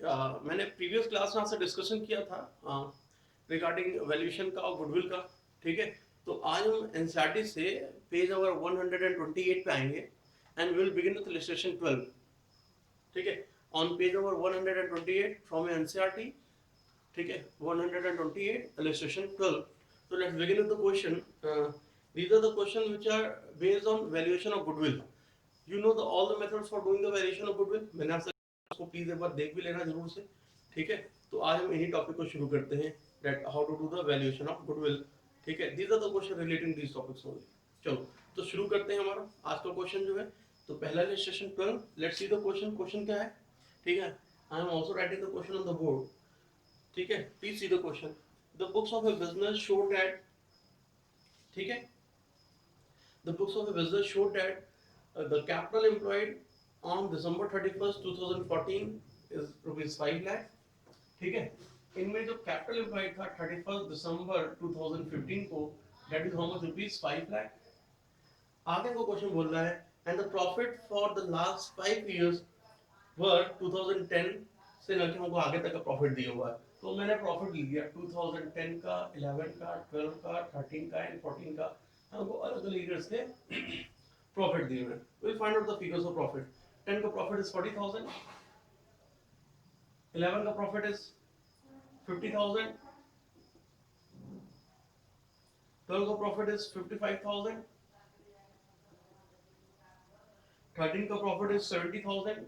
मैंने previous class में आपसे डिस्कशन किया था रिगार्डिंग वैल्यूएशन का और गुडविल का, ठीक है। तो आज हम एनसीईआरटी से पेज नंबर 128 पे आएंगे and will begin with illustration 12, ठीक है। On page number 128 from NCERT, ठीक है, 128 illustration 12. So let's begin with the question. These are the questions which are based on valuation of goodwill. You know all the methods for doing the valuation of goodwill. मैंने आपसे उसको please एक बार देख भी लेना जरूर से, ठीक है। तो आज हम इन्हीं टॉपिक को शुरू करते हैं, that how to do the valuation of goodwill, ठीक है। These are the questions relating these topics only. चलो तो शुरू करते हैं हमारा आज का क्वेश्चन जो है। तो पहला illustration 12. Let's see the question. Question क्या है, ठीक है। I am also writing the question on the board, ठीक है। Please see the question. The books of A business show that, ठीक है, the books of A business show that the capital employed on December 31st 2014 is rupees 5 lakh, ठीक है। इनमें जो capital employed था 31st December 2015 को, that is how much, rupees 5 lakh. आगे को क्वेश्चन बोल रहा है and the profit for the last 5 years were 2010 से लेकर हमको आगे तक का प्रॉफिट दिया हुआ है। तो मैंने प्रॉफिट लिख दिया 2010 का, 11 का, 12 का, 13 का एंड 14 का, हमको अलग अलग ईयर्स के प्रॉफिट दिए हुए। Will find out the figures of profit. 10 का प्रॉफिट इज 40,000, 11 का प्रॉफिट इज 50,000, 12 का प्रॉफिट इज 55,000, 13 का प्रॉफिट इज 70,000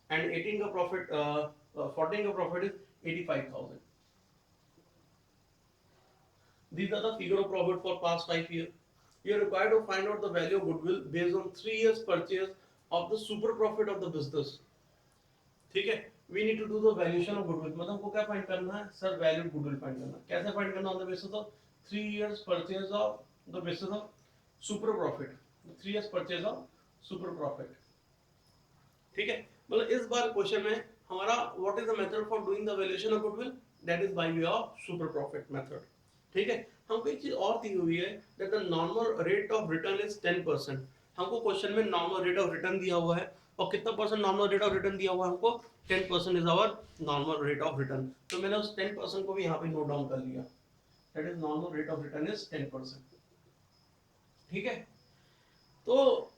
and 18 का प्रॉफिट 14 का profit is 85,000. These are the figure of profit for past 5 years. You are required to find out the value of goodwill based on 3 years purchase of the super profit of the business. ठीक है, we need to do the valuation of goodwill. मतलब हमको क्या find करना है sir, value goodwill find करना। कैसे find करना? On the basis of 3 years purchase of the basis of super profit, 3 years purchase of super profit, ठीक है। मतलब इस बार क्वेश्चन में हमारा what is the method for doing the valuation of goodwill, that is by way of super profit method, ठीक है। हमको एक चीज और दी हुई है that the normal rate of return is 10%। हमको क्वेश्चन में नॉर्मल रेट ऑफ रिटर्न दिया हुआ है, और कितना percent normal rate of return दिया हुआ है हमको, 10% is our normal rate of return. तो मैंने उस 10% को भी यहाँ पे नोट डाउन कर लिया, that is normal rate of return is 10%, ठीक है। तो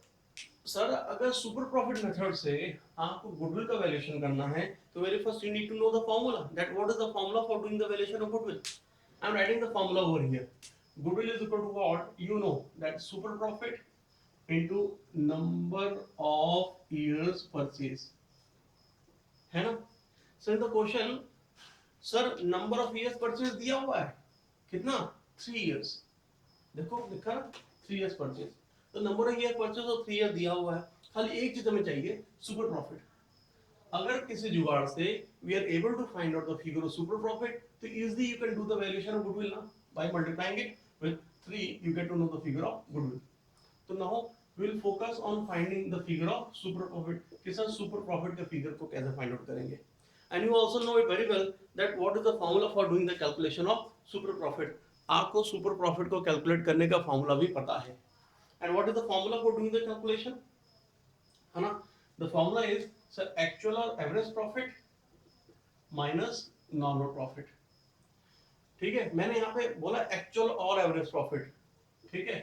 सर अगर सुपर प्रॉफिट मेथड से आपको गुडविल का वैल्यूएशन करना है, तो very first you need to know the formula, that what is the formula for doing the valuation of goodwill. I am writing the formula over here. Goodwill is equal to what? You know that super profit into number of years purchase, है ना। So in the question, sir number of years purchase दिया हुआ है कितना, 3 years। देखो लिखा ना 3 years purchase, तो नंबर ऑफ ईयर परचेज और 3 ईयर दिया हुआ है। खाली एक चीज हमें चाहिए, सुपर प्रॉफिट। अगर किसी जुगाड़ से we are able to find out the figure of super profit, तो easily you can do the valuation of goodwill ना, by multiplying it with 3 you get to know the figure of goodwill. So now we will focus on finding the figure of super profit. कि sir super profit के figure को कैसे find out करेंगे। And you also know it very well that what is the formula for doing the calculation of super profit. आपको super profit को calculate करने का formula भी पता है। And what is the formula for doing the calculation, है ना। The formula is sir actual or average profit minus normal profit, ठीक है। मैंने यहाँ पे बोला एक्चुअल और एवरेज प्रॉफिट, ठीक है,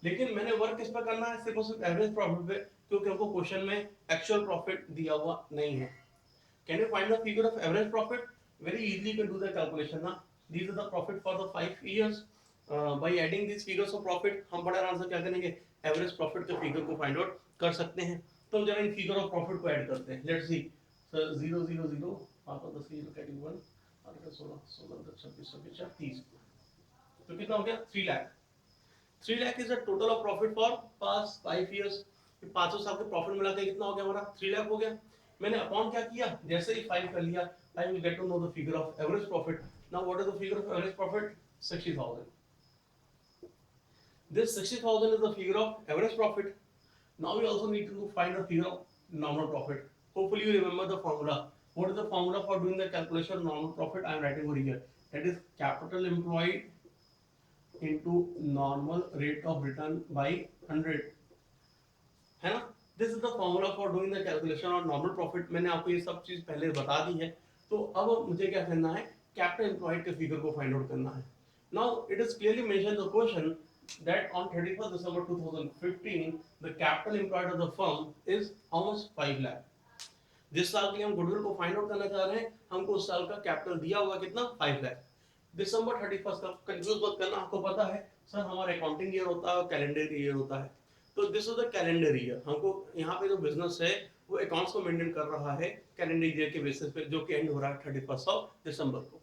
लेकिन मैंने वर्क किस पर करना है, सिर्फ और सिर्फ एवरेज प्रॉफिट पे, क्योंकि हमको क्वेश्चन में एक्चुअल प्रॉफिट दिया हुआ नहीं है। Can you find the figure of average profit? Very easily can do the calculation ना। These are the profit for the 5 years. By adding this figures of profit हम बड़े आराम से क्या करेंगे, एवरेज प्रॉफिट के फिगर को फाइंड आउट कर सकते हैं। तो हम जरा इन फिगर ऑफ प्रॉफिट को ऐड करते हैं। लेट्स सी सर 0 0 0 पापा 10 0 कैटिंग 1 16 16 26 26 30, तो कितना हो गया 3 lakh. 3 lakh is the total of profit for past 5 years. पांचों साल के प्रॉफिट मिला के कितना हो गया हमारा, 3 लाख हो गया। मैंने अपॉन क्या किया, जैसे ही 5 कर लिया, I will get to know the figure of average profit. Now what is the figure of average profit, 60,000। This 60,000 is the figure of average profit. Now we also need to find the figure of normal profit. Hopefully you remember the formula. What is the formula for doing the calculation of normal profit? I am writing over here. That is capital employed into normal rate of return by 100, है ना। This is the formula for doing the calculation of normal profit. मैंने आपको ये सब चीज पहले बता दी है। तो अब मुझे क्या करना है, कैपिटल एम्प्लॉयड के फिगर को फाइंड आउट करना है। Now it is clearly mention the question that on 31st December 2015 the capital employed of the firm is how much, 5 lakh। जिस साल के लिए हम गुडविल को फाइंड आउट करना चाह रहे हैं, हमको उस साल का कैपिटल दिया हुआ कितना, 5 लाख। दिसंबर 31st का कंफ्यूज मत करना, आपको पता है सर हमारा अकाउंटिंग ईयर होता है और कैलेंडर ईयर होता है। तो this is the calendar year. हमको यहाँ पे जो बिजनेस है वो अकाउंट्स को मेंटेन कर रहा है कैलेंडर ईयर के बेसिस पे, जो कि एंड हो रहा है 31st ऑफ दिसंबर को।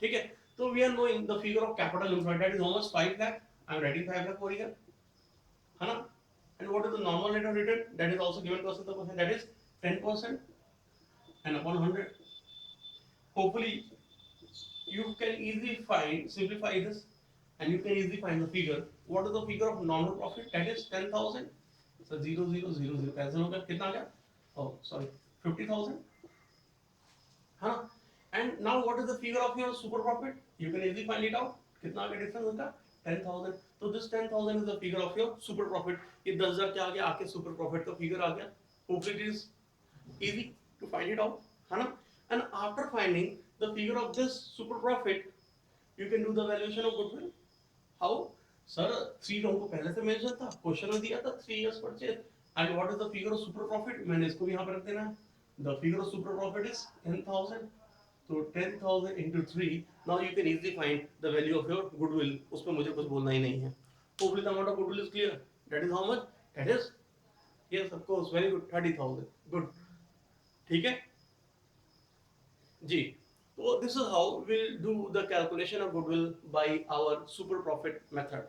ठीक है, तो we are knowing the figure of capital employed that is how much, 5 lakh. I am writing 5 lakh for year, है ना। And what is the normal rate of return, that is also given to us in the question, that is 10% and upon 100। Hopefully you can easily find, simplify this, and you can easily find the figure. What is the figure of normal profit, that is 10,000। So 0000 cancel हो गया, कितना आ गया, oh sorry 50,000, है ना। And now what is the figure of your super profit, you can easily find it out, कितना आ गया डिफरेंस उनका, 10,000। तो this 10,000 is the figure of your super profit। ये 10,000 क्या आ गया, आके super profit का figure आ गया। Hopefully it is easy to find it out, है ना। And after finding the figure of this super profit, you can do the valuation of goodwill। How? Sir, 3 हमको पहले से मेंशन था, क्वेश्चन में दिया था 3 years purchase। And what is the figure of super profit, मैंने इसको भी यहाँ पर रख देना है। The figure of super profit is 10,000। So 10,000 into 3, now you can easily find the value of your goodwill। उसमें मुझे कुछ बोलना ही नहीं है। Hopefully the amount of goodwill is clear। That is how much? That is, yes of course, very good, 30,000। Good। ठीक है जी। तो this is how will do the calculation of goodwill by our super profit method.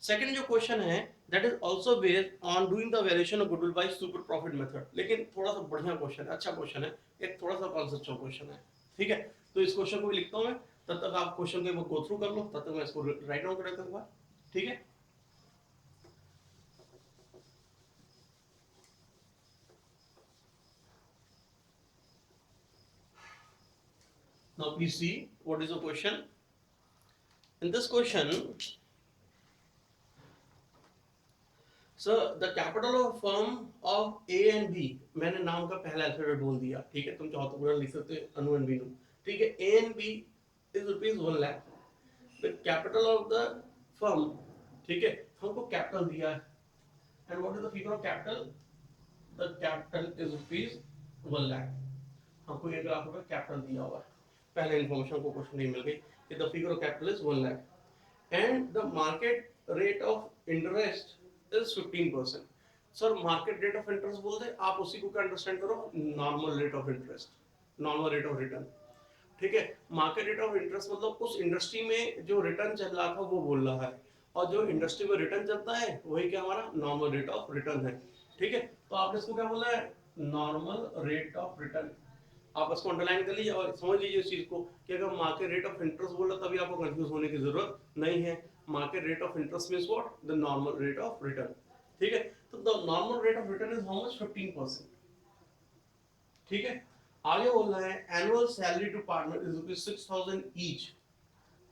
Second जो question है, that is also based on doing the valuation of goodwill by super profit method, लेकिन थोड़ा सा बढ़िया क्वेश्चन है, अच्छा question है, एक थोड़ा सा कॉन्सेप्चुअल क्वेश्चन है। ठीक है, तो इस क्वेश्चन को भी लिखता हूं मैं, तब तक आप क्वेश्चन के गो थ्रू कर लो, तब तक मैं इसको राइट डाउन कर देता हूं। ठीक है, now please see what is the question in this question। Sir the capital of firm of A and B, मैंने नाम का पहला अल्फाबेट बोल दिया। ठीक है, तुम चाहो तो पूरा लिख सकते हो, अनु एंड बीनू। ठीक है, A and B is rupees 1 lakh. The capital of the firm, ठीक है, हमको कैपिटल दिया है। And what is the figure of capital, the capital is rupees 1 lakh. हमको 1 लाख रुपए कैपिटल दिया हुआ है। पहले इन्फॉर्मेशन को क्वेश्चन नहीं मिल गई कि the figure of capital is 1 lakh and the market rate of interest is 15%। Sir market rate of interest बोलते हैं, आप उसी को क्या अंडरस्टैंड करो, normal rate of interest, normal rate of return. ठीक है, मार्केट रेट ऑफ इंटरेस्ट मतलब उस इंडस्ट्री में जो रिटर्न चल रहा था वो बोल रहा है, और जो इंडस्ट्री में रिटर्न चलता है वही क्या हमारा नॉर्मल रेट ऑफ रिटर्न है। ठीक है, तो आपने इसको क्या बोला है, नॉर्मल रेट ऑफ रिटर्न। आप इसको अंडरलाइन कर लीजिए और समझ लीजिए इस चीज को कि अगर मार्केट रेट ऑफ इंटरेस्ट बोला तभी आपको कंफ्यूज होने की जरूरत नहीं है। Market rate of interest means what, the normal rate of return. ठीक है, तो the normal rate of return is how much, 15%। ठीक है, आगे बोलना है annual salary to partner is rupees 6,000 each.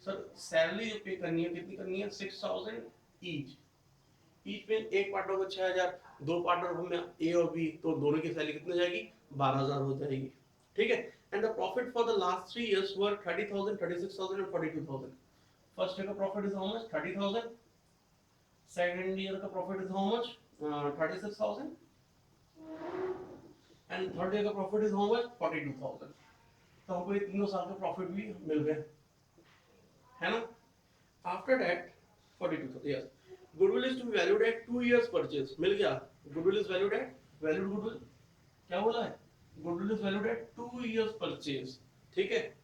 Sir salary जो पे करनी है कितनी करनी है, 6,000 ईच। ईच में एक पार्टनर को 6,000, दो पार्टनर में ए और बी, तो दोनों की सैलरी कितनी जाएगी, 12,000 हो जाएगी। ठीक है, and the profit for the last 3 years were 30,000, 36,000 and 42,000। First year का profit is how much, 30,000। Second year का profit is how much, 36,000। And third year का प्रॉफिट इज हाउ मच, 42,000। तो हमको ये तीनों साल का प्रॉफिट भी मिल गया, है ना। After that 42,000, yes. Goodwill is to be valued at 2 years purchase, मिल गया। Goodwill is valued at, valued goodwill क्या बोला है, goodwill is valued at 2 years purchase. ठीक है,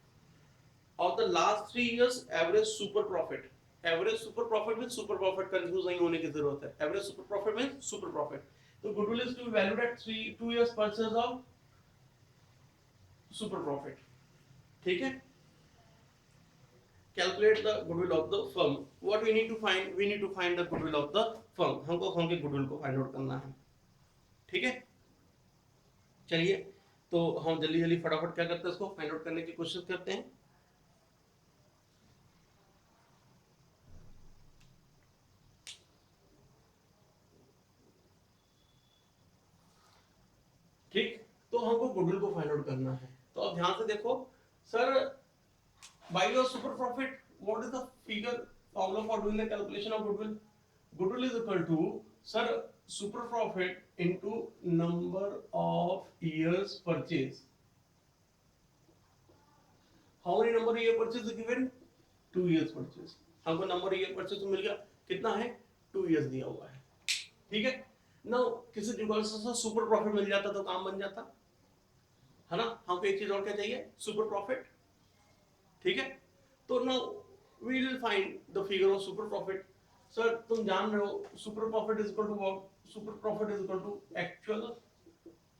और the last 3 years average super profit. Average super profit में super profit confuse नहीं होने की जरूरत है, एवरेज सुपर प्रॉफिट में सुपर प्रॉफिट। तो goodwill is to be valued at 2 years purchase of super profit. ठीक है, calculate the goodwill of the firm। what we need to find, we need to find the goodwill of the firm। हमको firm के goodwill को find out करना है। ठीक है, चलिए तो हम जल्दी जल्दी फटाफट क्या करते हैं, इसको फाइंड आउट करने की कोशिश करते हैं। ठीक, तो हमको गुडविल को फाइंड आउट करना है। तो अब ध्यान से देखो sir, by your super profit what is the figure formula for doing the calculation of goodwill? Goodwill is equal to sir super profit into number of years purchase. How many number year purchase is given? 2 years purchase. हमको number year purchase मिल गया, कितना है? 2 years दिया हुआ है। ठीक है, नाउ किसी जुगाड़ से सुपर प्रॉफिट मिल जाता तो काम बन जाता है ना। हमको एक चीज और क्या चाहिए? Super profit. ठीक है, तो now we will find the figure of super profit. Sir तुम जान रहे हो super profit is equal to what? Super profit is equal to actual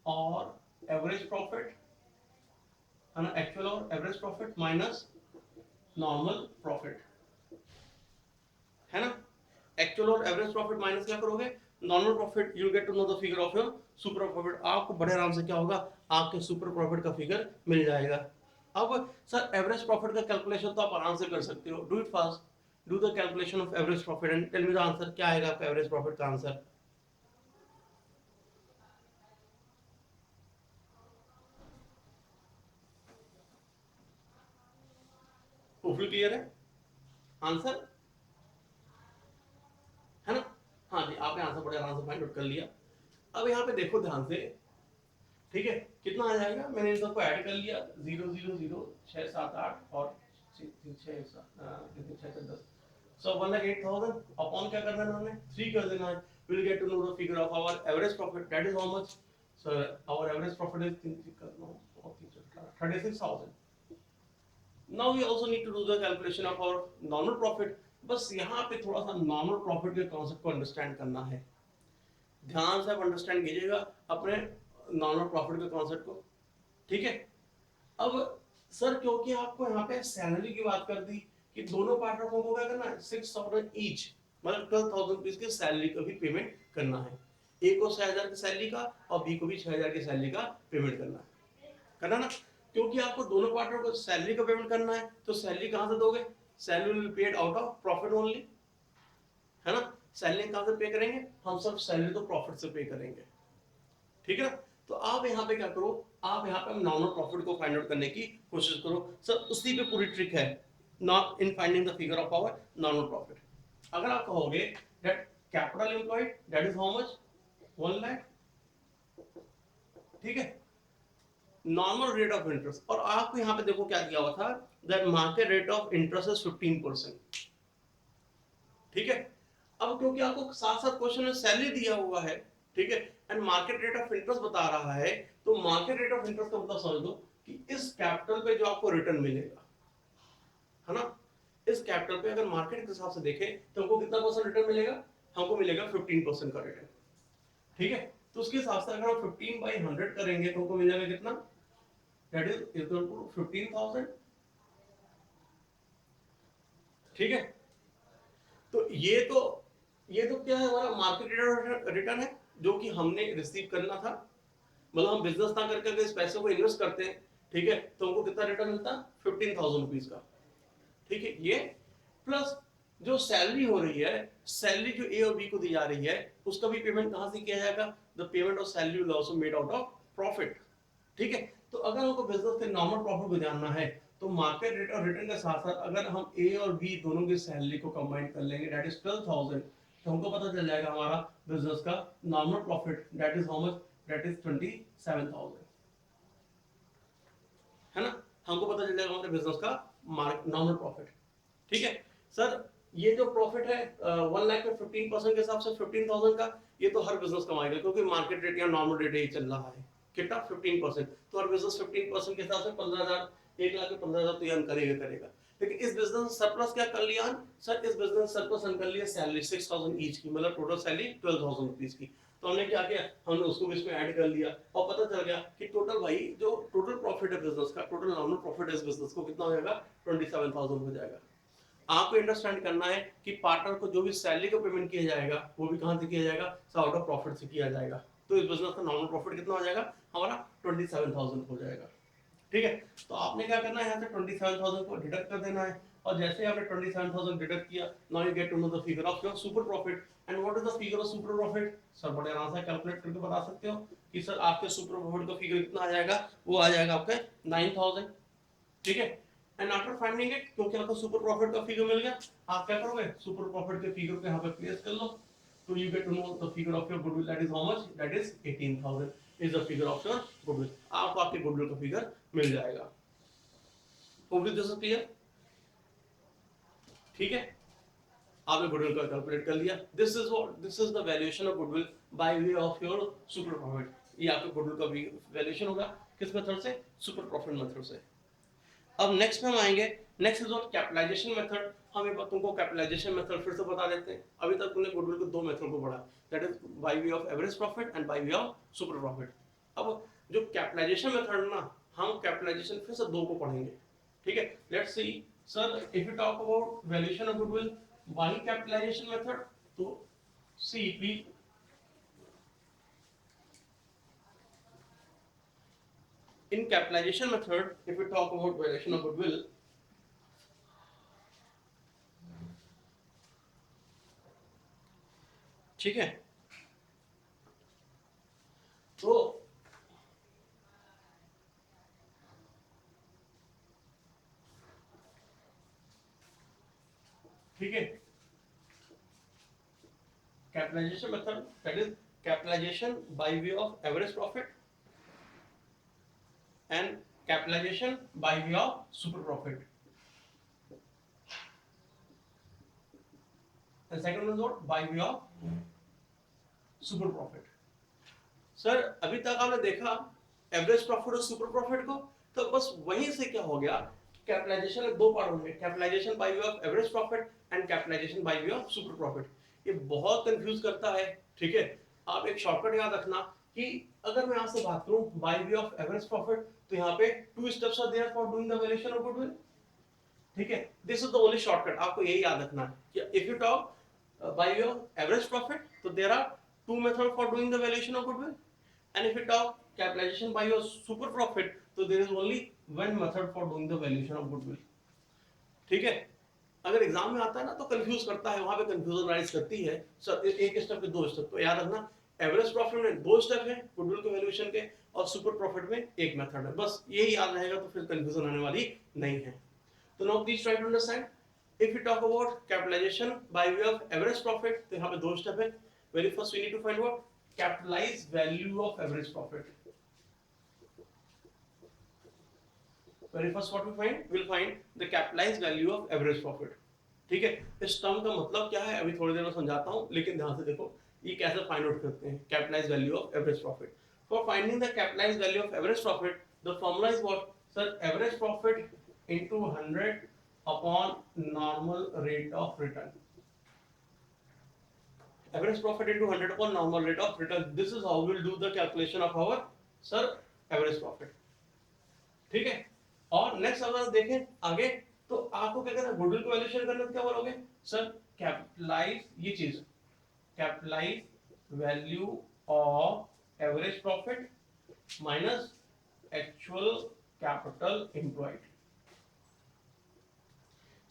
और एवरेज प्रॉफिट, है ना। एक्चुअल और average profit minus normal profit, है ना। एक्चुअल और एवरेज प्रॉफिट माइनस क्या करोगे? Normal profit. You get to know the figure of your super profit. आपको बड़े आराम से क्या होगा? आपके सुपर प्रॉफिट का फिगर मिल जाएगा। अब सर एवरेज प्रॉफिट का कैलकुलेशन तो आप आराम से कर सकते हो। Do it fast, do the calculation of average profit and tell me the answer. क्या आएगा आपका एवरेज प्रॉफिट का आंसर? फुल क्लियर है आंसर, है ना। हाँ जी, आपने आंसर बड़े आराम से फाइंड आउट कर लिया। अब यहाँ पे देखो ध्यान से, ठीक है, कितना आ जाएगा? मैंने इन सबको ऐड कर लिया, 0 0 0 6 7 8 और 6 सो 1,08,000 अपॉन क्या करना है हमने? 3 कर देना है। Will get to know the figure of our average profit, that is how much? Sir our average profit is 36,000। Now we also need to do the calculation of our normal profit. बस यहाँ पे थोड़ा सा normal profit के concept को understand करना है। ध्यान से आप अंडरस्टैंड कीजिएगा अपने नॉर्मल प्रॉफिट के कॉन्सेप्ट को। ठीक है, अब सर क्योंकि आपको यहाँ पे सैलरी की बात कर दी कि दोनों पार्टनर को क्या करना है? 6,000 ईच, मतलब 12,000 रुपीज की सैलरी का भी पेमेंट करना है। ए को 6,000 की सैलरी का और बी को भी 6,000 की सैलरी का पेमेंट करना ना। क्योंकि आपको दोनों पार्टनर को सैलरी का पेमेंट करना है तो सैलरी कहां से दोगे? Salary will paid out of profit only, है ना। सैलरी कहां से पे करेंगे? हम सब सैलरी तो प्रॉफिट से पे करेंगे। ठीक है ना। तो आप यहाँ पे क्या करो? आप यहाँ पे नॉर्मल प्रॉफिट को फाइंड आउट करने की कोशिश करो। सर उसी पे पूरी ट्रिक है, not in finding the figure of our normal profit. अगर आप कहोगे that capital employed that is how much? 1 lakh. ठीक है, नॉर्मल रेट ऑफ इंटरेस्ट, और आपको यहाँ पे देखो क्या दिया हुआ था? That market rate of interest is 15%। ठीक है, अब क्योंकि आपको साथ साथ क्वेश्चन में सैलरी दिया हुआ है, ठीक है, and market rate of interest बता रहा है, तो मार्केट रेट ऑफ इंटरेस्ट का मतलब समझ लो कि इस कैपिटल पे जो आपको रिटर्न मिलेगा, है ना, इस कैपिटल पे अगर मार्केट के हिसाब से देखें तो हमको कितना परसेंट रिटर्न मिलेगा? हमको मिलेगा 15% का रिटर्न। ठीक है, तो उसके हिसाब से अगर हम 15/100 करेंगे तो हमको मिलेगा कितना? That is equal to 15,000। ठीक है, तो ये तो क्या है? हमारा मार्केट रिटर्न है जो कि हमने रिसीव करना था। मतलब हम बिजनेस ना करके अगर इस पैसे को इन्वेस्ट करते हैं, ठीक है, तो हमको कितना रिटर्न मिलता है? 15,000 रुपीज का। ठीक है, ये प्लस जो सैलरी हो रही है, सैलरी जो ए और बी को दी जा रही है, उसका भी पेमेंट कहां से किया जाएगा? The payment of salary will also made out of profit. ठीक है, तो अगर हमको बिजनेस के नॉर्मल प्रॉफिट को जानना है तो मार्केट रेट और रिटर्न के साथ साथ अगर हम ए और बी दोनों की सैलरी को कंबाइन कर लेंगे दैट इज 12,000, तो हमको पता चल जाएगा हमारा बिजनेस का normal profit that is how much? That is 27,000, है ना। हमको पता चल जाएगा हमारे बिजनेस का नॉर्मल प्रॉफिट। ठीक है सर, ये जो प्रॉफिट है 1 लाख में 15% के हिसाब से 15,000 का, ये तो हर बिजनेस कमाएगा क्योंकि मार्केट रेट या नॉर्मल रेट ही चल रहा है। कितना? 15%। तो हर बिजनेस 15% के हिसाब से 15,000, 1 लाख में 15,000 तो ये करेगा। लेकिन इस बिजनेस सरप्लस क्या कर लिया? सर इस बिजनेस सरप्लस कर लिया सैलरी 6,000 ईच की, मतलब टोटल सैलरी 12,000 रुपीज की। तो हमने क्या किया? हमने उसको भी इसमें ऐड कर लिया और पता चल गया कि टोटल भाई जो टोटल प्रॉफिट है बिजनेस का, टोटल नॉर्मल प्रॉफिट है इस बिजनेस को कितना हो जाएगा? 27,000 हो जाएगा। आपको अंडरस्टैंड करना है कि पार्टनर को जो भी सैलरी का पेमेंट किया जाएगा वो भी कहां से किया जाएगा? आउट ऑफ प्रॉफिट से किया जाएगा। तो इस बिजनेस का नॉर्मल प्रॉफिट कितना हो जाएगा? हमारा 27,000 हो जाएगा। ठीक है, तो आपने क्या करना है? यहाँ से 27,000 को डिडक्ट कर देना है, और जैसे आपने 27,000 डिडक्ट किया, now you get to know the figure of your super profit and what is the figure of super profit? Sir बड़े आराम से कैलकुलेट करके बता सकते हो कि सर आपके सुपर प्रॉफिट का फिगर कितना आ जाएगा, वो आ जाएगा आपका 9000, ठीक है। एंड आफ्टर फाइंडिंग इट, क्योंकि आपको सुपर प्रॉफिट का फिगर मिल गया, आप क्या करोगे, सुपर प्रॉफिट के फिगर को यहाँ पे प्लेस कर लो, तो you get to know the figure of your goodwill, that is how much, that is 18000 is the figure of your goodwill. आपको आपके गुडविल का फिगर मिल जाएगा। होपफुली दिस इज क्लियर, ठीक है। आपने गुडविल का कैलकुलेट कर लिया, this is what, this is the valuation of goodwill by way of your super profit. ये आपके गुडविल का वैल्यूएशन होगा किस मेथड से, सुपर प्रॉफिट मेथड से। अब नेक्स्ट में हम आएंगे, next is what, capitalization method. हम एक बार तुमको कैपिटलाइजेशन मेथड फिर से बता देते हैं। अभी तक तुमने गुडविल के दो मेथड को पढ़ा, that is by way of average profit and bye way of super profit. अब जो कैपिटलाइजेशन मेथड ना, हम कैपिटलाइजेशन फिर से दो को पढ़ेंगे, ठीक है। Let's see sir, if you talk about valuation of goodwill by capitalization method, तो see please, in capitalization method, if we talk about valuation of goodwill, ठीक है, तो ठीक है, capitalization method, that is capitalization by way of average profit and capitalization by way of super profit, and second one is what, by way of super profit। Sir अभी तक आपने देखा average profit और सुपर प्रॉफिट को, तो बस वहीं से क्या हो गया, कैपिटलाइजेशन में दो पार्ट होंगे, capitalization by way of average profit and capitalization by way of super profit. ये बहुत कंफ्यूज करता है, ठीक है। आप एक शॉर्टकट याद रखना कि अगर मैं आपसे बात करूं by way of average profit, तो यहाँ पे 2 steps are there for doing the valuation of goodwill, ठीक है। This is the only shortcut, आपको यही याद रखना है कि if you talk by way of average profit, तो there are 2 method for doing the valuation of goodwill, and if you talk capitalization by your super profit, so there is only one method for doing the valuation of goodwill, ठीक है। अगर exam में आता है ना तो confuse करता है, वहां पे कंफ्यूजन राइज करती है सर, एक स्टेप पे दो स्टेप, तो याद रखना एवरेज प्रॉफिट में दो स्टेप है गुडविल के वैल्यूएशन के, और सुपर प्रॉफिट में एक मेथड है, बस यही याद रहेगा, तो फिर कंफ्यूजन आने वाली नहीं है। तो now please try to understand, if you talk about capitalization by way of average profit, तो यहाँ पे दो स्टेप है। Very first we need to find what, capitalized value of average profit। Very first what we find, we'll find the capitalized value of average profit, ठीक है। इस term का मतलब क्या है अभी थोड़ी देर में समझाता हूँ, लेकिन ध्यान से देखो ये कैसे फाइंड आउट करते हैं, capitalised value of average profit. For finding the capitalized value of average profit, the formula is what, sir average profit into 100 upon normal rate of return, average profit into 100 upon normal rate of return, this is how we will do the calculation of our sir average profit, ठीक है। और next अगर देखें आगे, तो आपको क्या करना है, गुडविल को वैल्यूएशन करना, तो क्या बोलोगे सर, कैपिटलाइज ये चीज, capitalize value of average profit minus actual capital employed.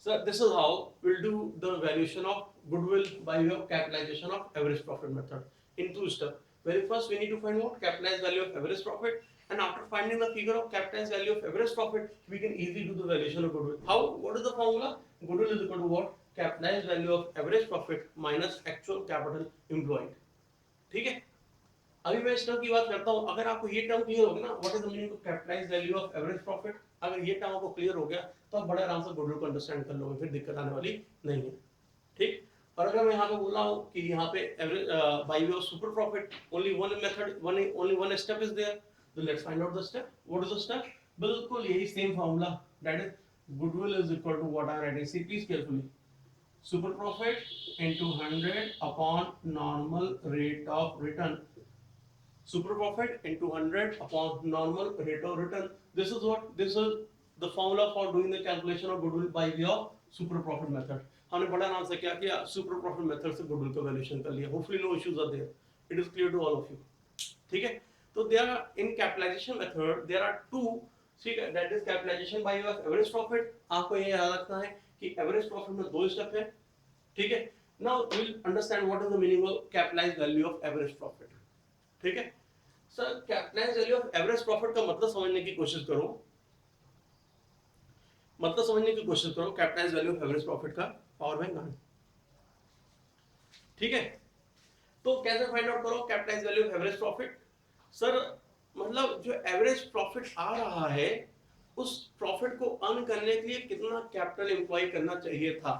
So this is how we'll do the valuation of goodwill by way of capitalization of average profit method in two steps. Very first we need to find what, capitalized value of average profit, and after finding the figure of capitalized value of average profit, we can easily do the valuation of goodwill. How? What is the formula? Goodwill is equal to what? Capitalized value of average profit minus actual capital employed. ठीक है। अभी मैं इस term की बात करता हूँ, अगर आपको ये टर्म क्लियर हो गया ना, what is the meaning of capitalized value of average profit, अगर ये टर्म आपको क्लियर हो गया तो आप बड़े आराम से गुडविल को अंडरस्टैंड कर लोगे, फिर दिक्कत आने वाली नहीं है, ठीक। और अगर मैं यहाँ पे बोल रहा हूँ कि यहाँ पे average by way of super profit only one method, only one step is there, तो let's find out the step. What is the step? बिल्कुल यही same formula, that is goodwill is equal to what I am writing, see please carefully, super profit into 100 upon normal rate of return, super profit into 100 upon normal rate of return. This is what, this is the formula for doing the calculation of goodwill by way of super profit method। हमने बड़ा नाम से क्या किया, super profit method से goodwill का valuation कर लिया। Hopefully no issues are there, it is clear to all of you, ठीक है। तो there are in capitalization method there are two, ठीक है, that is capitalization by way of average profit। आपको ये याद रखना है कि average profit में दो स्टेप है, ठीक है। Now will understand what is the meaning of capitalized value of average profit. ठीक है sir, capitalised value of average profit का मतलब समझने की कोशिश करो. Capitalised value of average profit का पावर बैंक कहां है. ठीक है, तो कैसे फाइंड आउट करो capitalised value of average profit. Sir मतलब जो एवरेज प्रॉफिट आ रहा है उस प्रॉफिट को अर्न करने के लिए कितना कैपिटल एम्प्लॉय करना चाहिए था.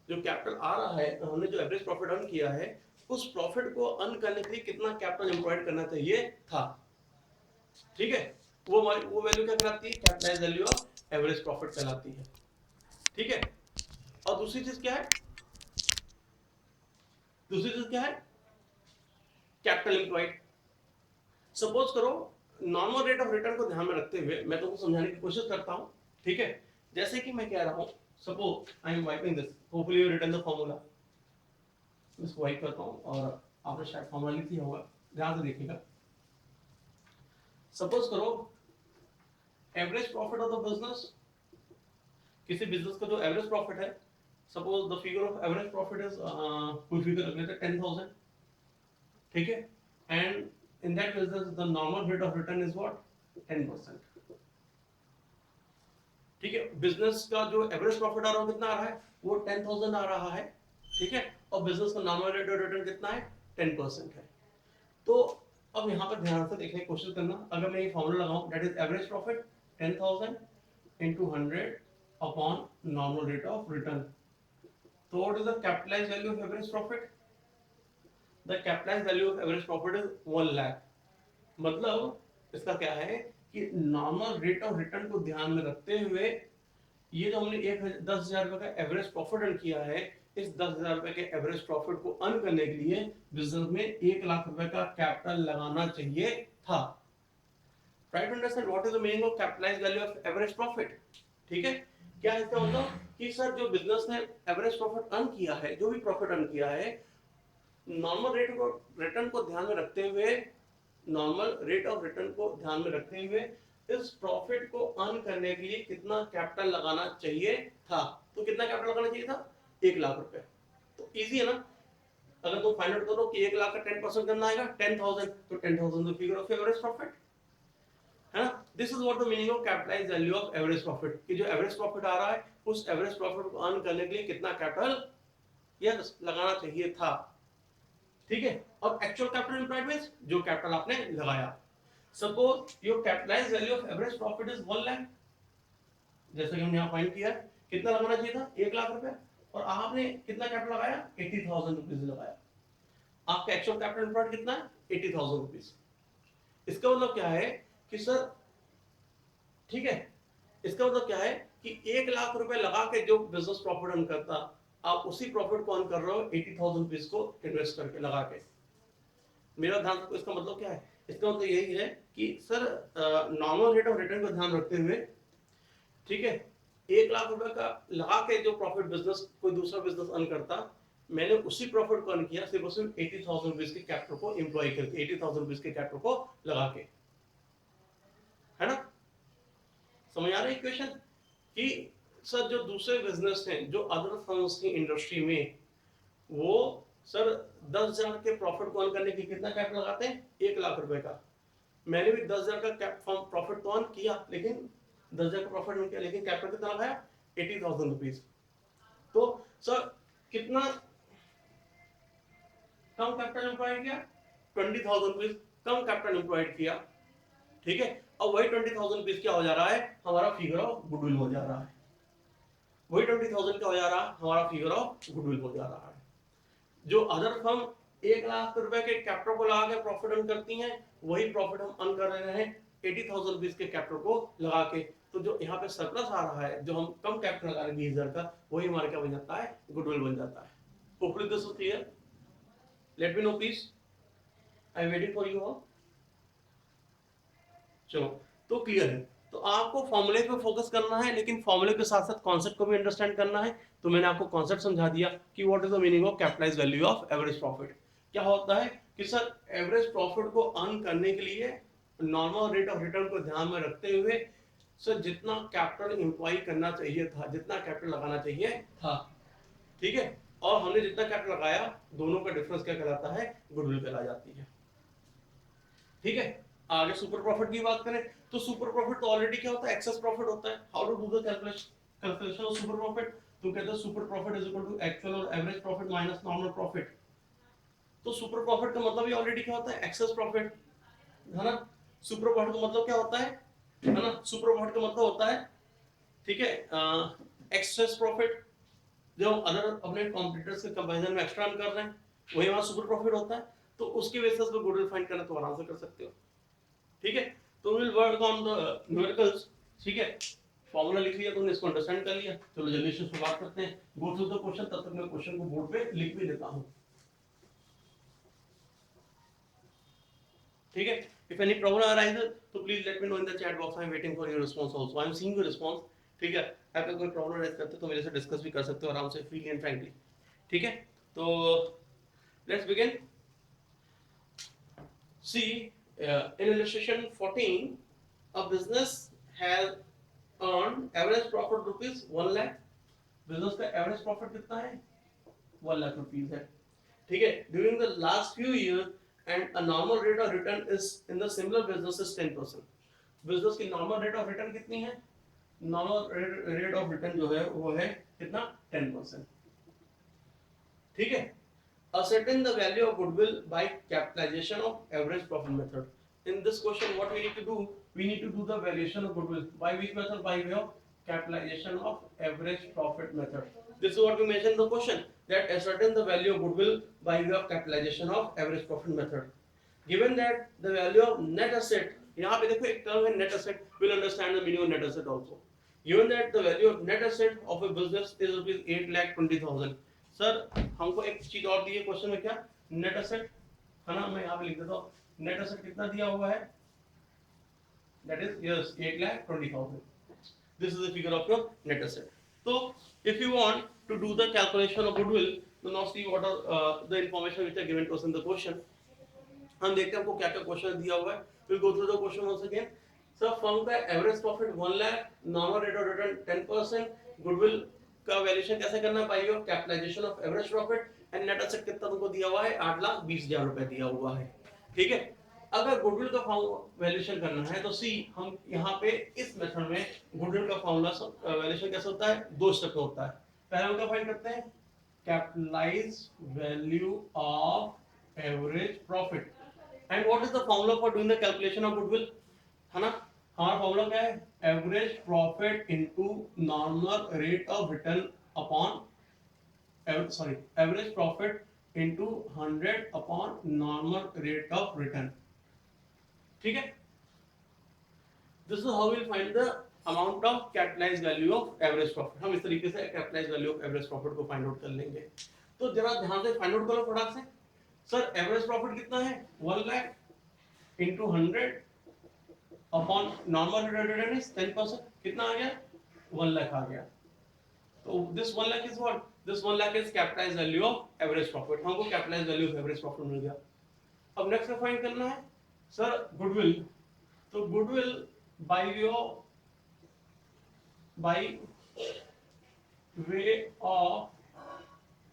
जो कैपिटल आ रहा है, हमने जो एवरेज प्रॉफिट अर्न किया है उस प्रॉफिट को अर्न करने के लिए कितना कैपिटल एम्प्लॉयड करना चाहिए था. ठीक है, वो वैल्यू क्या कहलाती है, capitalised value of average profit कहलाती है. ठीक है, और दूसरी चीज क्या है, कैपिटल एम्प्लॉयड. सपोज करो नॉर्मल रेट ऑफ रिटर्न को ध्यान में रखते हुए मैं तुमको समझाने की कोशिश करता हूं. ठीक है, जैसे कि मैं कह रहा हूं, suppose I am wiping this, hopefully you return the formula. इसको वाइप करता हूं और आपने शायद फार्मूला लिख लिया होगा, ध्यान से देखिएगा. सपोज करो average profit of the business, किसी बिजनेस का जो एवरेज प्रॉफिट है, suppose the figure of average profit is कोई फिगर रख लेते हैं 10,000. ठीक है, and in that business the normal rate of return is what 10%. ठीक है, बिजनेस का जो एवरेज प्रॉफिट आ रहा है कितना आ रहा है, वो 10,000 आ रहा है. ठीक है, और बिजनेस का नॉर्मल रेट ऑफ रिटर्न कितना है, 10% है. तो अब यहाँ पर ध्यान से देखने की कोशिश करना, अगर मैं ये फॉर्मूला लगाऊं, that is average profit 10,000 into 100 upon normal rate of return. तो what is the capitalized value of average profit. The capitalized value of average profit is 1 lakh. मतलब इसका क्या है कि नॉर्मल रेट ऑफ रिटर्न को ध्यान में रखते हुए ये जो हमने 10,000 रुपए का एवरेज प्रॉफिट अर्न किया है, इस 10,000 रुपए के एवरेज प्रॉफिट को अर्न करने के लिए बिजनेस में 1 लाख रुपए का कैपिटल लगाना चाहिए था. Try to understand what is the meaning of capitalized value of average profit. ठीक है, क्या इसका मतलब कि सर जो बिजनेस ने एवरेज प्रॉफिट अर्न किया है, जो भी प्रॉफिट अर्न किया है, नॉर्मल रेट को रिटर्न को ध्यान में रखते हुए, नॉर्मल रेट ऑफ रिटर्न को ध्यान में रखते हुए इस प्रॉफिट को अर्न करने के लिए कितना कैपिटल लगाना चाहिए था. तो कितना कैपिटल लगाना चाहिए था, 1 लाख रुपए. तो इजी है ना, अगर तुम फाइंड आउट करो कि 1 लाख का 10% करना आएगा 10,000, तो 10,000 the figure of average profit है ना. This is what the meaning of capitalized value of average profit, कि जो एवरेज प्रॉफिट आ रहा है उस एवरेज प्रॉफिट को अर्न करने के लिए कितना कैपिटल यस लगाना चाहिए था. ठीक है, और एक्चुअल कैपिटल एम्प्लॉयड मींस जो कैपिटल आपने लगाया. Suppose your capitalised value of average profit is 1 lakh, जैसे कि हमने यहां फाइंड किया, कितना लगाना चाहिए था, 1 लाख रुपए, और आपने कितना कैपिटल लगाया, 80,000 रुपीज लगाया. आपका एक्चुअल कैपिटल एम्प्लॉयड कितना है, 80,000 रुपीज. इसका मतलब क्या है कि सर, ठीक है, इसका मतलब क्या है कि 1 लाख रुपए लगा के जो बिजनेस प्रॉफिट अर्न करता, आप उसी प्रॉफिट को अर्न कर रहे हो 80,000 रुपीज को इन्वेस्ट करके लगा के. मेरा ध्यान रखो, इसका मतलब क्या है, इसका मतलब यही है कि sir normal rate of return को ध्यान रखते हुए, ठीक है, 1 लाख रुपए का लगा के जो प्रॉफिट बिजनेस कोई दूसरा बिजनेस अर्न करता, मैंने उसी प्रॉफिट को अर्न किया सिर्फ और सिर्फ 80,000 रुपीज के कैपिटल को एम्प्लॉय करके, 80,000 रुपीज के कैपिटल को लगा के. है ना, समझ आ रहा है इक्वेशन, कि सर जो दूसरे बिजनेस हैं, जो अदर फर्म्स की इंडस्ट्री में, वो सर 10,000 के प्रॉफिट को अर्न करने के कितना कैपिटल लगाते हैं, 1 लाख रुपए का. मैंने भी 10,000 का प्रॉफिट तो अर्न किया, लेकिन 10,000 का प्रॉफिट अर्न किया, लेकिन कैपिटल कितना लगाया, 80,000 रुपीज. तो सर कितना कम कैपिटल एम्प्लॉयड किया, 20,000 रुपीज कम कैपिटल एम्प्लॉयड किया. ठीक है, और वही 20,000 रुपीज क्या हो जा रहा है, हमारा फिगर ऑफ गुडविल हो जा रहा है. वही 20,000 क्या हो जा रहा है, हमारा फिगर ऑफ गुडविल हो जा रहा है. जो अदर फर्म 1 लाख रुपए के कैपिटल को लगा के प्रॉफिट अर्न करती हैं, वही प्रॉफिट हम अर्न कर रहे हैं 80,000 रुपीज के कैपिटल को लगा के. तो जो यहाँ पे सरप्लस आ रहा है, जो हम कम कैपिटल लगा रहे हैं 20,000 का, वही हमारे क्या बन जाता है, गुडविल बन जाता है. Hopefully this is clear. Late me know please, I am waiting for you all. चलो, तो क्लियर है. तो आपको फॉर्मूले पे फोकस करना है, लेकिन फॉर्मूले के साथ साथ कॉन्सेप्ट को भी अंडरस्टैंड करना है. तो मैंने आपको कॉन्सेप्ट समझा दिया कि what is the meaning of capitalized value of average profit. क्या होता है कि सर एवरेज प्रॉफिट को अर्न करने के लिए नॉर्मल रेट ऑफ रिटर्न को ध्यान में रखते हुए सर जितना कैपिटल एम्प्लॉय करना चाहिए था, जितना कैपिटल लगाना चाहिए था, ठीक है, और हमने जितना कैपिटल लगाया दोनों का डिफरेंस क्या कहलाता है, गुडविल कहला जाती है। ठीक है, आगे सुपर प्रॉफिट की बात करें तो सुपर प्रॉफिट तो ऑलरेडी क्या होता है, एक्सेस प्रॉफिट होता है। How to do the calculation of super profit, तो कहते हैं super profit is equal to actual और average profit minus normal profit. तो सुपर प्रॉफिट का मतलब ही ऑलरेडी क्या होता है, एक्सेस प्रॉफिट, है ना। सुपर प्रॉफिट का मतलब क्या होता है ना, सुपर प्रॉफिट का मतलब होता है, ठीक है, एक्सेस प्रॉफिट जो अदर अपने कॉम्पिटिटर्स के कंपैरिजन में एक्स्ट्रा अर्न कर रहे हैं वही हमारा सुपर प्रॉफिट होता है। तो उसके बेसिस पे गुडविल फाइंड करना तो आराम से कर सकते हो। ठीक है, तो will work on the numericals. ठीक है, फॉर्मूला लिख लिया, तुमने इसको अंडरस्टैंड कर लिया। चलो जल्दी से शुरुआत करते हैं, गो थ्रू द क्वेश्चन। तब तक मैं क्वेश्चन को बोर्ड पे लिख भी लेता हूं। ठीक है, इफ एनी प्रॉब्लम अराइजेस तो please let me no in the chat box. I am waiting for your response also, I am seeing your response. ठीक है, अगर कोई प्रॉब्लम अराइज करते तो मेरे से डिस्कस भी कर सकते हो आराम से, फ्रीली एंड फ्रैंकली। ठीक है, तो let's begin. See, in illustration 14, a business has earned average profit rupees 1 lakh. Business का average profit कितना है, 1 lakh rupees है। ठीक है, during the last few years and a normal rate of return is in the similar business is 10%. Business की normal rate of return कितनी है, normal rate of return जो है वो है कितना, 10%। ठीक है, ascertain the value of goodwill by capitalization of average profit method. In this question, what we need to do? We need to do the valuation of goodwill by which method? By way of capitalization of average profit method. This is what we mentioned in the question, that ascertain the value of goodwill by way of capitalization of average profit method. Given that the value of net asset, यहाँ पे देखो एक term है net asset, we'll understand the meaning of net asset also. Given that the value of net asset of a business is rupees 8,20,000. Sir हमको एक चीज और दी है क्वेश्चन में, क्या, नेट एसेट, है ना। मैं यहाँ पे लिख देता हूँ, नेट एसेट कितना दिया हुआ है, that is yes 8,20,000. This is the figure of your net asset. So if you want to do the calculation of goodwill, तो now see what are the information which are given to us in the question. हम देखते हैं हमको क्या क्या question दिया हुआ है। we'll go through the question once again. Sir firm का average profit 1 lakh, normal rate of return 10%, goodwill का वैल्यूएशन कैसे करना है, by way of capitalization of average profit, and net asset कितना तुमको दिया हुआ है, 8,20,000 रुपए दिया हुआ है। ठीक है, अगर गुडविल का वैल्यूएशन करना है तो सी हम यहाँ पे इस मेथड में गुडविल का फॉर्मूला वैल्यूएशन कैसे होता है, दो स्टेप में होता है। पहले हम क्या फाइंड करते हैं, capitalize value of average profit. And what is the formula for doing the calculation of goodwill, है ना। हमारा फॉर्मूला क्या है, average profit into normal rate of return upon average profit into 100 upon normal rate of return. ठीक है, this is how will find the amount of capitalized value of average profit. हम इस तरीके से capitalized value of average profit को find out कर लेंगे। तो जरा ध्यान से फाइंड आउट करो फटाक से। सर एवरेज प्रॉफिट कितना है, 1 lakh into 100 upon normal rate of return is 10%, कितना आ गया, 1 लाख आ गया। तो this 1 lakh is what, this 1 lakh is capitalized value of average profit. हमको capitalized value of average profit मिल गया। अब नेक्स्ट फाइंड करना है सर गुडविल। तो goodwill by way of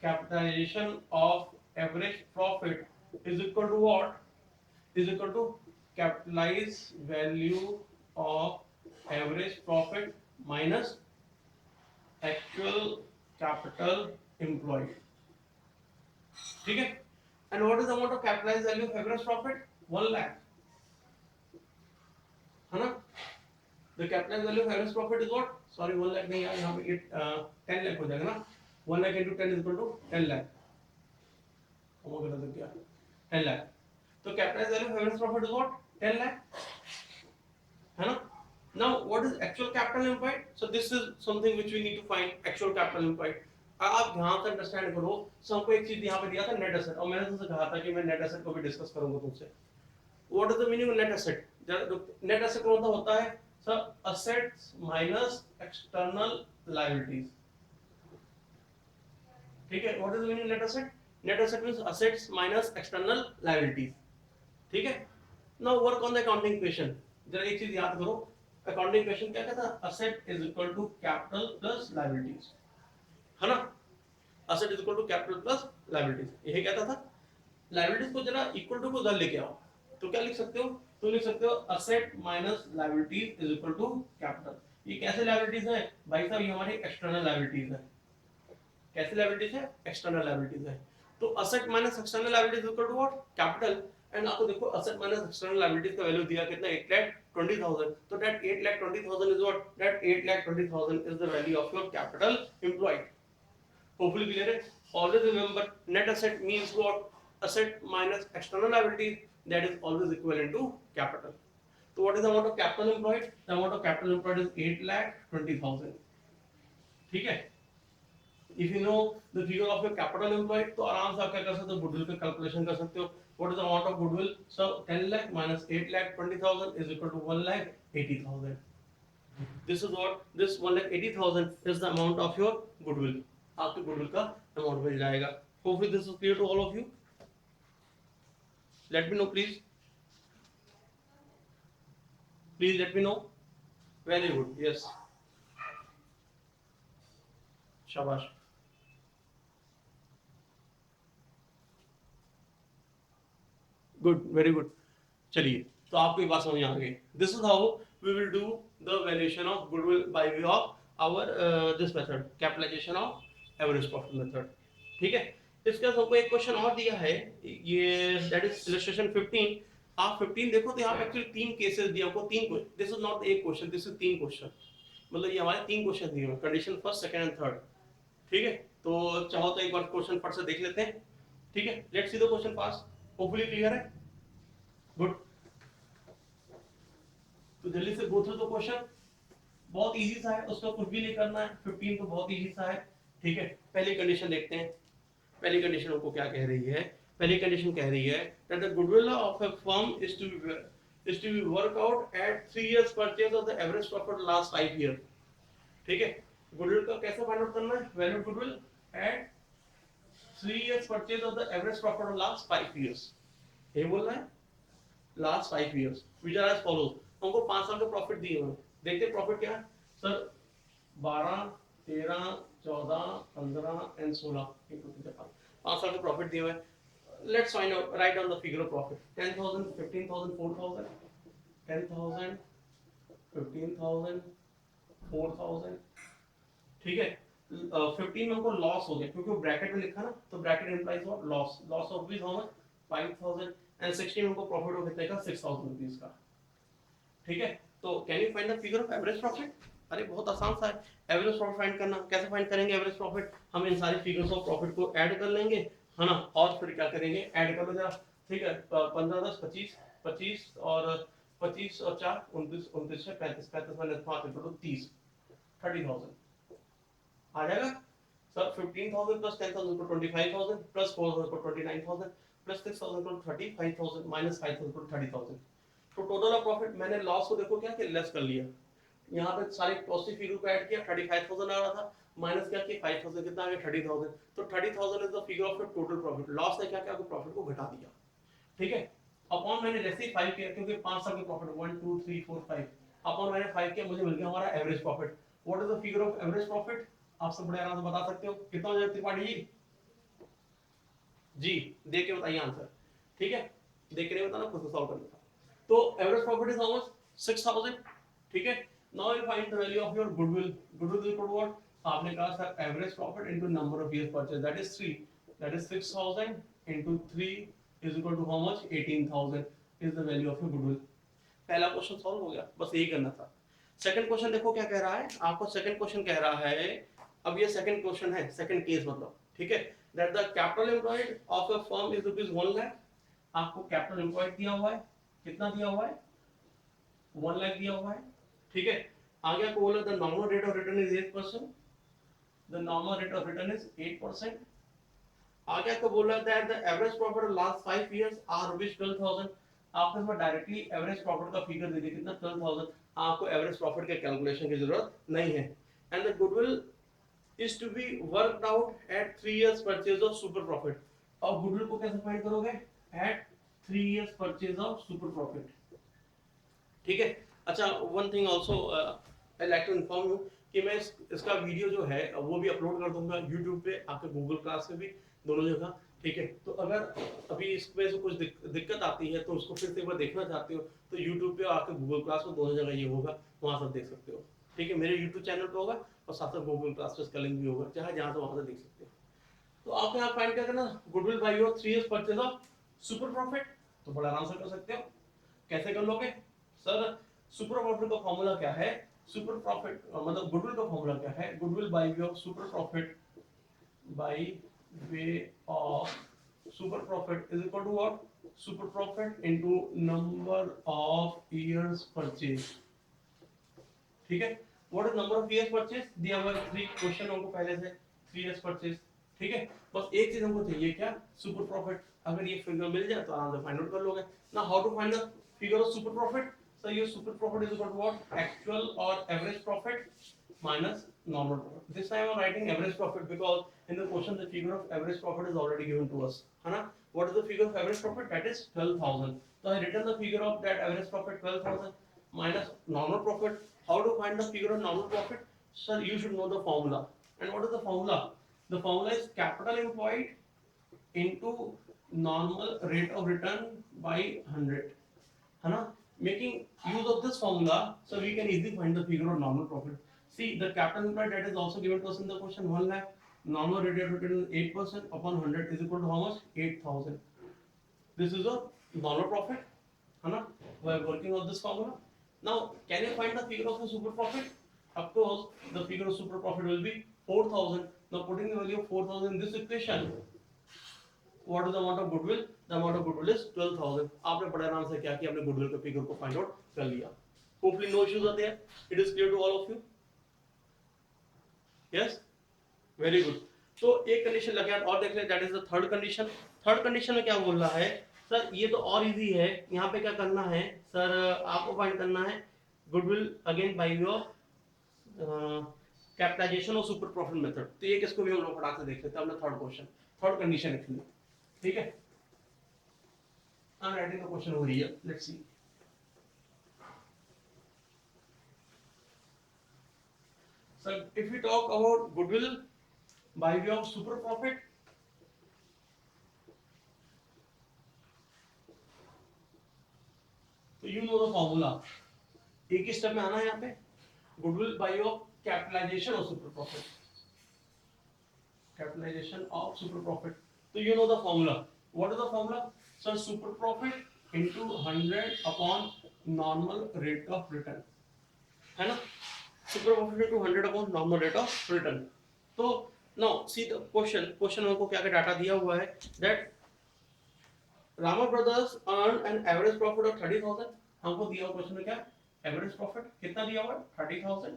capitalization of average profit is equal to what, is equal to capitalized value of average profit minus actual capital employed. ठीक है, and what is the amount of capitalized value of average profit, 1 lakh, है ना। the capitalized value of average profit is what, sorry 1 lakh नहीं यार, यहाँ पे 10 lakh हो जाएगा ना, 1 lakh into 10 is equal to 10 lakh, हम गलत हो गया, 10 lakh। तो capitalized value of average profit is what, 10 lakh, है ना। Now what is actual capital employed, so this is something which we need to find, actual capital employed. आप ध्यान से अंडरस्टैंड करो। सो हमको एक चीज यहाँ पे दिया था नेट एसेट, और मैंने तुमसे कहा था कि मैं नेट एसेट को भी डिस्कस करूंगा तुमसे। What is the meaning of net asset, net asset का मतलब होता है sir assets minus external liabilities. ठीक है, what is the meaning of net asset, net asset means assets minus external liabilities. ठीक है, now work on the accounting equation. जरा एक चीज याद करो, अकाउंटिंग इक्वेशन क्या कहता है, asset is equal to capital plus liabilities, है ना। Asset is equal to capital plus liabilities. यही कहता था। लायबिलिटीज को जरा इक्वल टू को उधर लेके आओ, तो क्या लिख सकते हो, तो लिख सकते हो asset minus liabilities is equal to capital. ये कैसे लायबिलिटीज है भाई साहब, ये हमारी एक्सटर्नल लायबिलिटीज है। कैसे लायबिलिटीज है, एक्सटर्नल लायबिलिटीज है। तो asset minus external liabilities is equal to what, capital. And आपको देखो असेट माइनस एक्सटर्नल लायबिलिटीज का वैल्यू दिया कितना, 8,20,000। तो that 8,20,000 is what, that 8,20,000 is the value of your capital employed. Hopefully clear है। Always remember net asset means what, asset minus external liabilities, that is always equivalent to capital. So what is the amount of capital employed? The amount of capital employed is 8,20,000. ठीक है। If you know the figure of your capital employed, तो आराम से आप क्या कर सकते हो, goodwill का calculation कर सकते हो। What is the amount of goodwill? So 10 lakh minus 8,20,000 is equal to 1,80,000. This is what, this 1,80,000 is the amount of your goodwill। आपके गुडविल का अमाउंट मिल जाएगा। Hopefully this is clear to all of you. Let me know please, please let me know. Very good, yes, शाबाश। Good, very good. चलिए, तो आपको ये बात समझ आ गई। This is how we will do the valuation of goodwill by way of our this method, capitalization of average profit method. ठीक है। इसका हमको एक क्वेश्चन और दिया है, ये दैट इज इलस्ट्रेशन 15। आप 15 देखो तो यहाँ पे एक्चुअली 3 केसेस दिए आपको, 3। दिस इज नॉट एक क्वेश्चन, दिस इज 3 क्वेश्चन। मतलब ये हमारे 3 क्वेश्चन दिए हैं, condition first, second and third. ठीक है। तो चाहो तो एक बार क्वेश्चन फट से देख लेते हैं। ठीक है, let's see the question fast. Hopefully clear है। गुड। तो जल्दी से गो थ्रू द क्वेश्चन। बहुत इजी सा है, उसका कुछ भी नहीं करना है। 15 तो बहुत इजी सा है। ठीक है, पहली कंडीशन देखते हैं। पहली कंडीशन हमको क्या कह रही है, पहली कंडीशन कह रही है that the goodwill of a firm is to be worked out at 3 years purchase of the average profit last 5 year। ठीक है, गुडविल का कैसे फाइंड आउट करना है, value goodwill at 3 years purchase of the average profit of last 5 years। ये बोल रहा है last 5 years which are as follows। हमको 5 साल का प्रॉफिट दिए हुए, देखते प्रॉफिट क्या है सर, 12, 13, 14, 15 एंड 16, 5 साल का प्रॉफिट दिए हुए। Let's find out, write down the figure of profit. 10,000, 15,000, 4,000, 10,000, 15,000, 4,000। ठीक है। 15 में हमको लॉस हो गया क्योंकि वो ब्रैकेट में लिखा ना, तो bracket implies what, loss. Loss of बीस हाउ मच, 5,000। एंड 16 में हमको प्रॉफिट हो कितने का, 6,000 रुपीस का। ठीक है। तो can you find the figure of average profit. अरे बहुत आसान सा है एवरेज प्रॉफिट फाइंड करना। कैसे फाइंड करेंगे एवरेज प्रॉफिट, हम इन सारी फिगर्स ऑफ प्रॉफिट को ऐड कर लेंगे, है ना, और फिर क्या करेंगे, ऐड कर लो जरा। ठीक है, 15, 10, 25, 25 और 25 और 4, 29, 29 से 35, 35 माइनस 5 तो 30, 30,000 आ जाएगा सर। 15,000 प्लस 10,000 को 25,000 प्लस 4,000 को 29,000 प्लस 6,000 को 35,000 माइनस 5,000 को 30,000। तो टोटल ऑफ प्रॉफिट मैंने लॉस को देखो क्या कि लेस कर लिया, यहाँ पे सारे पॉजिटिव फिगर को ऐड किया, 35,000 आ रहा था, माइनस क्या किया 5,000, कितना आ गया 30,000। तो 30,000 is the figure of your total profit. Loss ने क्या किया, प्रॉफिट को घटा दिया। ठीक है। अपॉन मैंने जैसे ही 5 किया, क्योंकि 5 साल के प्रॉफिट 1 2 3 4 5, अपॉन मैंने 5 किया, मुझे मिल गया हमारा average profit. What is the figure of average profit, आप सब बड़े आराम से बता सकते हो, कितना हो जाएगा त्रिपाठी जी? जी देख के बताइए आंसर। ठीक है, देख के नहीं बताना, खुद से सॉल्व करना था। तो average profit is how much, 6,000। ठीक है। Now you find the value of your goodwill. Goodwill is equal to what, आपने कहा sir average profit into number of years purchase, that is 3, that is 6,000 into 3 is equal to how much, 18,000 is the value of your goodwill. पहला question solve हो गया, बस यही करना था। Second question देखो क्या कह रहा है आपको। सेकंड क्वेश्चन कह रहा है, अब ये सेकंड क्वेश्चन है, सेकंड केस मतलब। ठीक है, that the capital employed of a firm is rupees 1 lakh. आपको कैपिटल एम्प्लॉयड दिया हुआ है, कितना दिया हुआ है, 1 लाख दिया हुआ है। ठीक है। आगे आपको बोला the normal rate of return is 8%, the normal rate of return is 8%। आगे आपको बोला that the average profit of last 5 years are rupees 12,000। आपको इसमें डायरेक्टली एवरेज प्रॉफिट का फिगर दे दिया, कितना 12,000। आपको एवरेज प्रॉफिट के कैलकुलेशन की जरूरत नहीं है। And the goodwill is to be worked out at 3 years purchase of super profit. और गुडविल को कैसे फाइंड करोगे, at 3 years purchase of super profit. ठीक है। अच्छा, one thing also I like to inform you, कि मैं इसका वीडियो जो है वो भी अपलोड कर दूंगा यूट्यूब पे, आपके गूगल क्लास में भी, दोनों जगह। ठीक है, तो अगर अभी इसमें से कुछ दिक्कत आती है तो उसको फिर से एक बार देखना चाहते हो तो यूट्यूब पे आके गूगल क्लास में दोनों जगह ये होगा, वहां से देख सकते हो। ठीक है, मेरे यूट्यूब चैनल पे होगा और साथ साथ गूगल क्लास पे इसका लिंक भी होगा, चाहे जहां से वहां से देख सकते हो। तो आप यहाँ फाइंड क्या करना, goodwill by your 3 years purchase of super profit. तो बड़ा आराम से कर सकते हो। कैसे कर लोगे सर? सुपर प्रॉफिट का फॉर्मूला क्या है? सुपर प्रॉफिट मतलब गुडविल का फॉर्मूला क्या है? Goodwill by way of super profit, by way of super profit is equal to what? Super profit into number of years purchase. ठीक है, what is number of years purchase? दिया हुआ है 3 question हमको पहले से, 3 इयर्स परचेज। ठीक है, बस एक चीज हमको चाहिए, क्या? Super profit. अगर ये फिगर मिल जाए तो आराम से फाइंड आउट कर लोगे ना। How to find the figure of super profit? So ये super profit is equal to what? Actual और average profit minus normal profit. This time I'm writing average profit because in the question the figure of average profit is already given to us, है ना? What is the figure of average profit? That is 12,000. So I written the figure of that average profit 12,000 minus normal profit. How to find the figure of normal profit? Sir, you should know the formula. And what is the formula? The formula is capital employed into normal rate of return by 100. है ना? Making use of this formula, so we can easily find the figure of normal profit. See, the capital employed that is also given to us in the question, 1 lakh. Normal rate of return 8% upon 100 is equal to how much? 8,000. This is a normal profit, है ना? We are working on this formula. Now, can you find the figure of the super profit? Of course, the figure of super profit will be 4,000. Now, putting the value of 4,000 in this equation, what is the amount of goodwill? The amount of goodwill is 12,000. आपने बड़े आराम से क्या किया, आपने goodwill के figure को find out कर लिया. Hopefully no issues are there. It is clear to all of you. Yes, very good. तो एक कंडीशन लगे आप और देख ले, that is the third condition. Third condition में क्या बोल रहा है सर? ये तो और इजी है। यहाँ पे क्या करना है सर? आपको फाइंड करना है goodwill again by way of capitalization और सुपर प्रॉफिट मेथड। तो ये किसको भी हम लोग फटाक से देख लेते हैं। अपना third question, third condition actually. ठीक है, आई am writing the question over here, let's see. So if we talk about goodwill by way of super profit, तो you know the formula. एक ही स्टेप में आना है यहाँ पे, goodwill by way of capitalization of super profit, capitalization of super profit. तो you know the formula. What is the formula? So super profit into 100 upon normal rate of return, है ना? Super profit into 100 upon normal rate of return. तो now see the question हमको क्या क्या data दिया हुआ है, that Rama Brothers earned an average profit of 30,000. हमको दिया हुआ क्वेश्चन में क्या? एवरेज प्रॉफिट कितना दिया हुआ है? 30,000.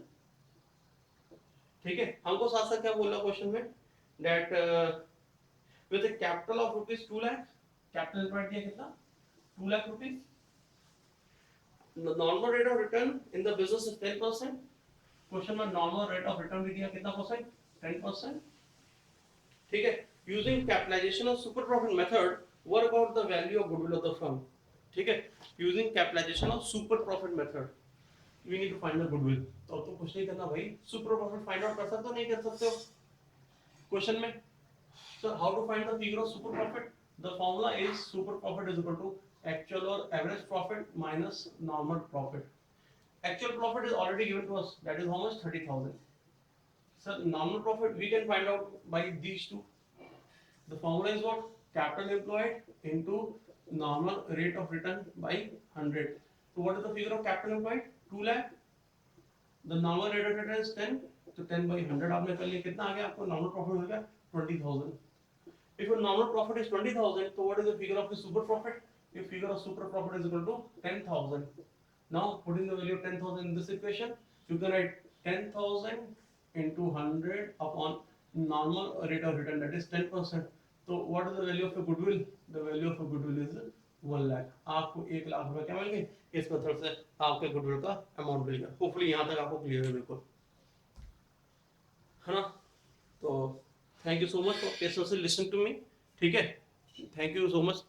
ठीक है, हमको साथ साथ क्या बोल रहा क्वेश्चन में, that with a capital of rupees 2 lakh, capital employed दिया कितना? 2 lakh rupees. The normal rate of return in the business is 10%. Question में नॉर्मल रेट ऑफ रिटर्न भी दिया कितना परसेंट? 10%. ठीक है, using capitalization of super profit method, work out the value of goodwill of the firm. ठीक है, using capitalization of super profit method we need to find the goodwill. तो कुछ नहीं करना भाई, सुपर प्रॉफिट फाइंड आउट कर सकते हो नहीं कर सकते हो क्वेश्चन में. So how to find the figure of super profit? The formula is super profit is equal to actual और average profit minus normal profit. Actual profit is already given to us, that is how much? 30,000. So normal profit we can find out by these two. The formula is what? Capital employed into normal rate of return by 100. So what is the figure of capital employed? 2 lakh. The normal rate of return is 10. So 10 by 100 आपने कर लिया, कितना आ गया आपको? normal profit हो गया 20,000. If your normal profit is 20,000, so what is the figure of the super profit? Your figure of super profit is equal to 10,000. Now putting the value of 10,000 in this equation, you can write 10,000 into 100 upon normal rate of return, that is 10%. So what is the value of a goodwill? The value of a goodwill is 1 lakh. आपको 1 लाख रुपए क्या मिल गए? इस method से आपके goodwill का amount मिल गया. Hopefully यहाँ तक आपको क्लियर है बिल्कुल, है ना? तो thank you so much for patiently listening to me. ठीक है, थैंक यू सो मच.